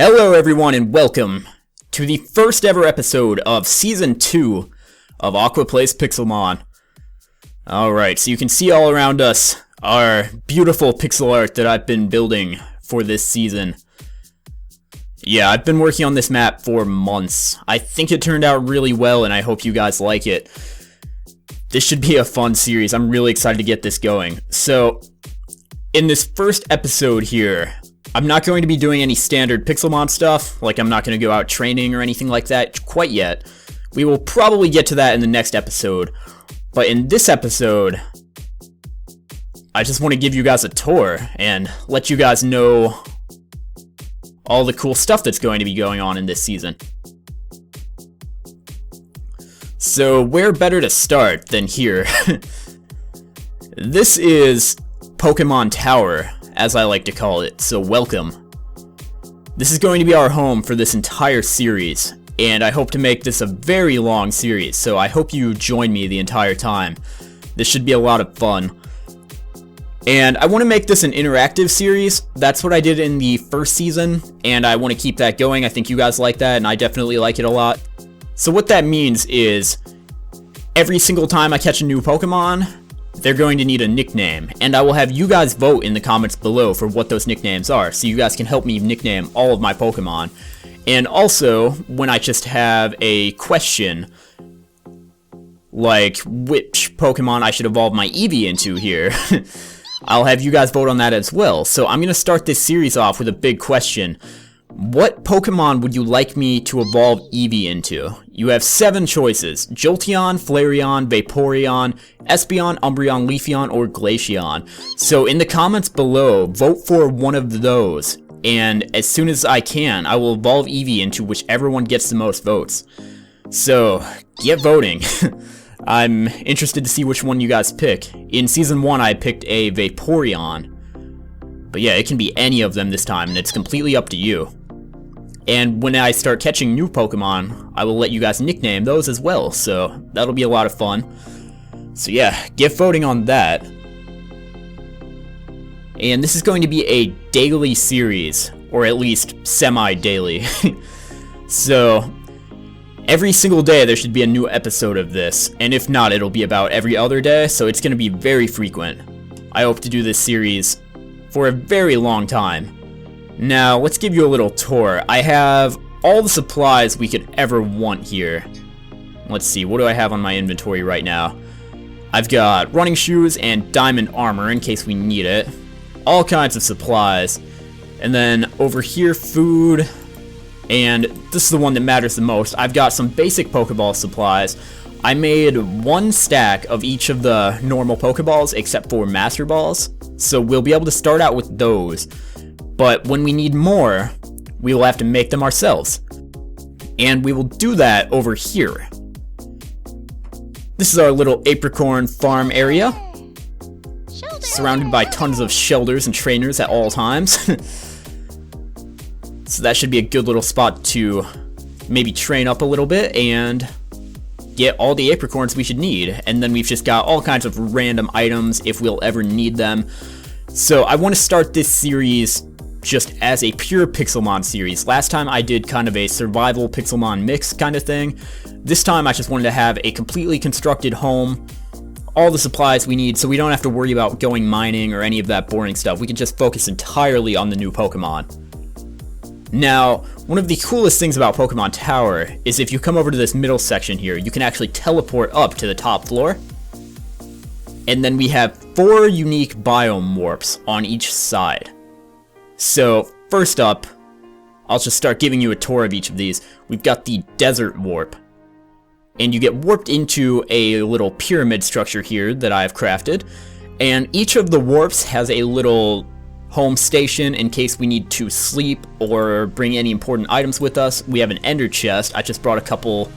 Hello everyone and welcome to the first ever episode of Season 2 of Aqua Plays Pixelmon. Alright, so you can see all around us our beautiful pixel art that I've been building for this season. Yeah, I've been working on this map for months. I think it turned out really well and I hope you guys like it. This should be a fun series. I'm really excited to get this going. So, in this first episode here, I'm not going to be doing any standard Pixelmon stuff, like I'm not going to go out training or anything like that quite yet. We will probably get to that in the next episode, but in this episode, I just want to give you guys a tour and let you guys know all the cool stuff that's going to be going on in this season. So where better to start than here? This is Pokemon Tower, as I like to call it, so welcome. This is going to be our home for this entire series, and I hope to make this a very long series, so I hope you join me the entire time. This should be a lot of fun. And I want to make this an interactive series. That's what I did in the first season, and I want to keep that going. I think you guys like that, and I definitely like it a lot. So what that means is, every single time I catch a new Pokemon, they're going to need a nickname, and I will have you guys vote in the comments below for what those nicknames are, so you guys can help me nickname all of my Pokemon. And also, when I just have a question, like which Pokemon I should evolve my Eevee into here, I'll have you guys vote on that as well. So I'm going to start this series off with a big question. What Pokemon would you like me to evolve Eevee into? You have 7 choices: Jolteon, Flareon, Vaporeon, Espeon, Umbreon, Leafeon, or Glaceon. So in the comments below, vote for one of those, and as soon as I can, I will evolve Eevee into whichever one gets the most votes. So, get voting. I'm interested to see which one you guys pick. In Season 1, I picked a Vaporeon. But yeah, it can be any of them this time, and it's completely up to you. And when I start catching new Pokemon, I will let you guys nickname those as well, so that'll be a lot of fun. So yeah, get voting on that. And this is going to be a daily series, or at least semi-daily. So, every single day there should be a new episode of this, and if not, it'll be about every other day, so it's going to be very frequent. I hope to do this series for a very long time. Now, let's give you a little tour. I have all the supplies we could ever want here. Let's see, what do I have on my inventory right now? I've got running shoes and diamond armor in case we need it. All kinds of supplies. And then over here, food. And this is the one that matters the most. I've got some basic Pokeball supplies. I made 1 stack of each of the normal Pokeballs except for Master Balls. So we'll be able to start out with those. But when we need more, we will have to make them ourselves. And we will do that over here. This is our little apricorn farm area. Surrounded by tons of shelters and trainers at all times. So that should be a good little spot to maybe train up a little bit and get all the apricorns we should need. And then we've just got all kinds of random items if we'll ever need them. So I want to start this series just as a pure Pixelmon series. Last time I did kind of a survival Pixelmon mix kind of thing. This time I just wanted to have a completely constructed home, all the supplies we need, so we don't have to worry about going mining or any of that boring stuff. We can just focus entirely on the new Pokemon. Now, one of the coolest things about Pokemon Tower is if you come over to this middle section here, you can actually teleport up to the top floor. And then we have 4 unique biome warps on each side. So, first up, I'll just start giving you a tour of each of these. We've got the Desert Warp. And you get warped into a little pyramid structure here that I've crafted. And each of the warps has a little home station in case we need to sleep or bring any important items with us. We have an ender chest. I just brought a couple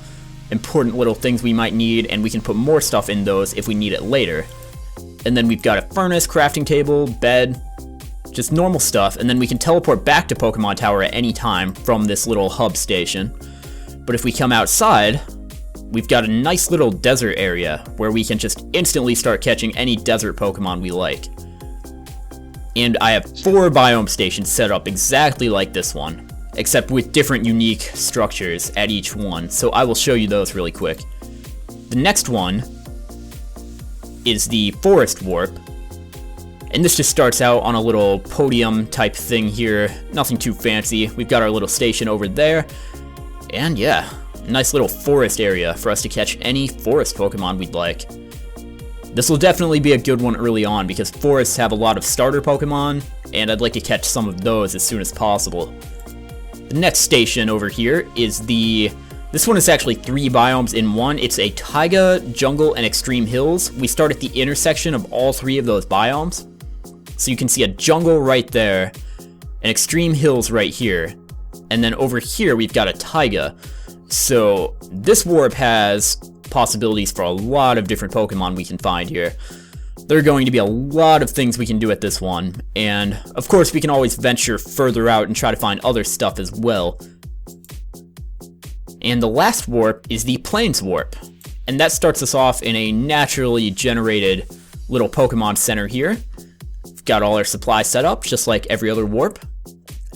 important little things we might need, and we can put more stuff in those if we need it later. And then we've got a furnace, crafting table, bed, just normal stuff, and then we can teleport back to Pokemon Tower at any time from this little hub station. But if we come outside, we've got a nice little desert area where we can just instantly start catching any desert Pokemon we like. And I have 4 biome stations set up exactly like this one. except with different unique structures at each one. So I will show you those really quick. The next one is the Forest Warp. And this just starts out on a little podium type thing here. Nothing too fancy. We've got our little station over there. And yeah, nice little forest area for us to catch any forest Pokemon we'd like. This will definitely be a good one early on because forests have a lot of starter Pokemon, and I'd like to catch some of those as soon as possible. The next station over here is this one is actually 3 biomes in one. It's a Taiga, Jungle, and Extreme Hills. We start at the intersection of all 3 of those biomes. So you can see a jungle right there, an Extreme Hills right here, and then over here we've got a Taiga. So this warp has possibilities for a lot of different Pokemon we can find here. There are going to be a lot of things we can do at this one, and of course we can always venture further out and try to find other stuff as well. And the last warp is the Plains Warp, and that starts us off in a naturally generated little Pokemon Center here. We've got all our supplies set up just like every other warp,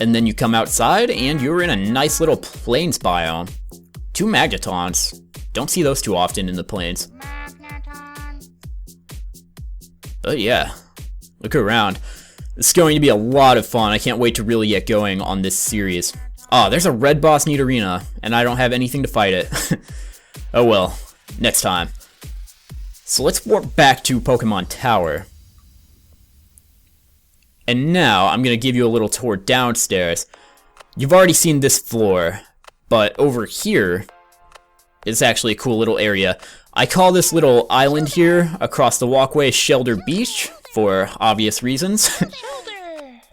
and then you come outside and you're in a nice little plains biome. 2 Magnetons. Don't see those too often in the plains. But yeah, look around. It's going to be a lot of fun. I can't wait to really get going on this series. Oh, there's a red boss need arena, and I don't have anything to fight it. Oh well, next time. So let's warp back to Pokemon Tower. And now I'm going to give you a little tour downstairs. You've already seen this floor, but over here is actually a cool little area. I call this little island here across the walkway Shelter Beach for obvious reasons.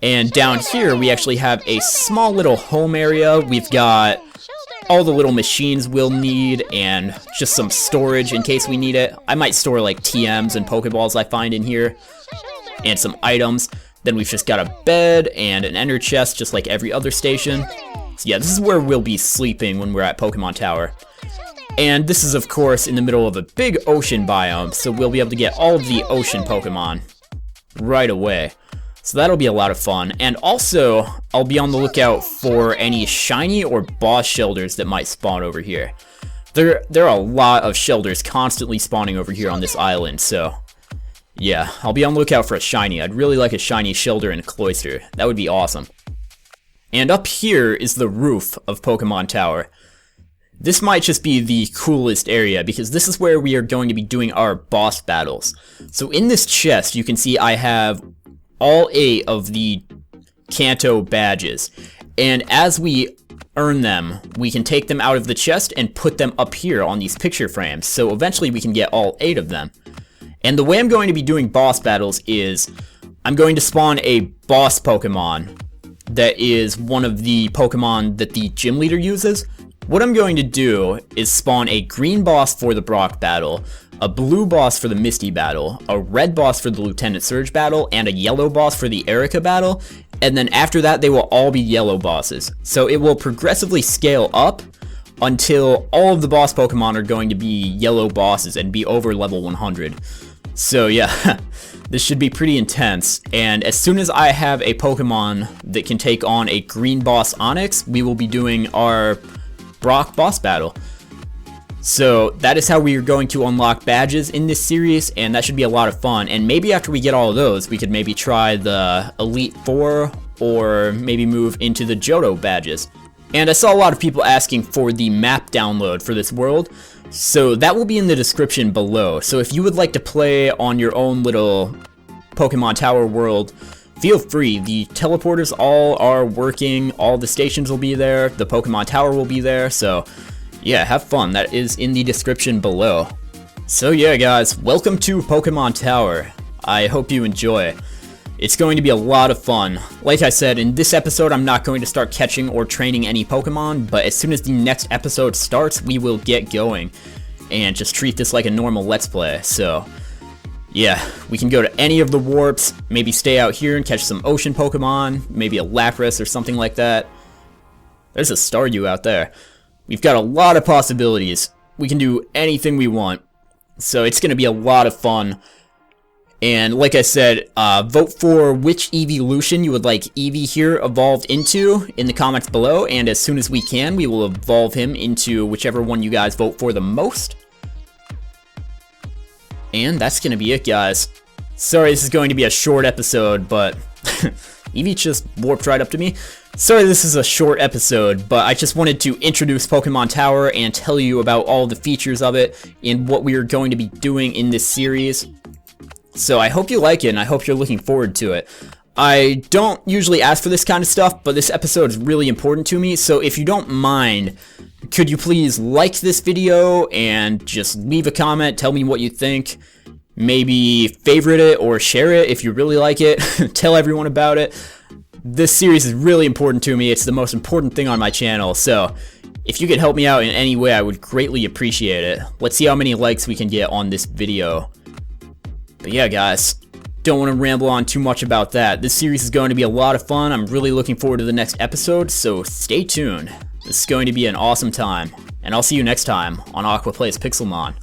And down here we actually have a small little home area. We've got all the little machines we'll need and just some storage in case we need it. I might store like TMs and Pokeballs I find in here and some items. Then we've just got a bed and an ender chest just like every other station. So yeah, this is where we'll be sleeping when we're at Pokemon Tower. And this is of course in the middle of a big ocean biome, so we'll be able to get all of the ocean Pokemon right away. So that'll be a lot of fun. And also, I'll be on the lookout for any shiny or boss shelters that might spawn over here. There are a lot of shelters constantly spawning over here on this island, so yeah, I'll be on the lookout for a shiny. I'd really like a shiny shelter and a cloister. That would be awesome. And up here is the roof of Pokemon Tower. This might just be the coolest area because this is where we are going to be doing our boss battles. So in this chest, you can see I have all 8 of the Kanto Badges. And as we earn them, we can take them out of the chest and put them up here on these picture frames. So eventually we can get all 8 of them. And the way I'm going to be doing boss battles is I'm going to spawn a boss Pokemon that is one of the Pokemon that the gym leader uses. What I'm going to do is spawn a green boss for the Brock battle, a blue boss for the Misty battle, a red boss for the Lieutenant Surge battle, and a yellow boss for the Erica battle, and then after that they will all be yellow bosses. So it will progressively scale up until all of the boss Pokemon are going to be yellow bosses and be over level 100. So yeah, this should be pretty intense, and as soon as I have a Pokemon that can take on a green boss Onix, we will be doing our Brock boss battle. So that is how we are going to unlock badges in this series, and that should be a lot of fun. And maybe after we get all of those, we could maybe try the Elite Four, or maybe move into the Johto badges. And I saw a lot of people asking for the map download for this world, so that will be in the description below. So if you would like to play on your own little Pokemon Tower world, feel free. The teleporters all are working, all the stations will be there, the Pokemon Tower will be there, so yeah, have fun. That is in the description below. So yeah guys, welcome to Pokemon Tower. I hope you enjoy. It's going to be a lot of fun. Like I said, in this episode I'm not going to start catching or training any Pokemon, but as soon as the next episode starts, we will get going and just treat this like a normal Let's Play. So yeah, we can go to any of the warps, maybe stay out here and catch some ocean Pokemon, maybe a Lapras or something like that. There's a Staryu out there. We've got a lot of possibilities. We can do anything we want. So it's going to be a lot of fun. And like I said, vote for which evolution you would like Eevee here evolved into in the comments below, and as soon as we can, we will evolve him into whichever one you guys vote for the most. And that's gonna be it, guys. Sorry this is going to be a short episode, but Eevee just warped right up to me. Sorry this is a short episode, but I just wanted to introduce Pokemon Tower and tell you about all the features of it and what we are going to be doing in this series. So I hope you like it, and I hope you're looking forward to it. I don't usually ask for this kind of stuff, but this episode is really important to me, so if you don't mind, could you please like this video and just leave a comment, tell me what you think, maybe favorite it or share it if you really like it, tell everyone about it. This series is really important to me, it's the most important thing on my channel, so if you could help me out in any way, I would greatly appreciate it. Let's see how many likes we can get on this video. But yeah, guys, don't want to ramble on too much about that. This series is going to be a lot of fun. I'm really looking forward to the next episode, so stay tuned. This is going to be an awesome time, and I'll see you next time on Aqua Plays Pixelmon.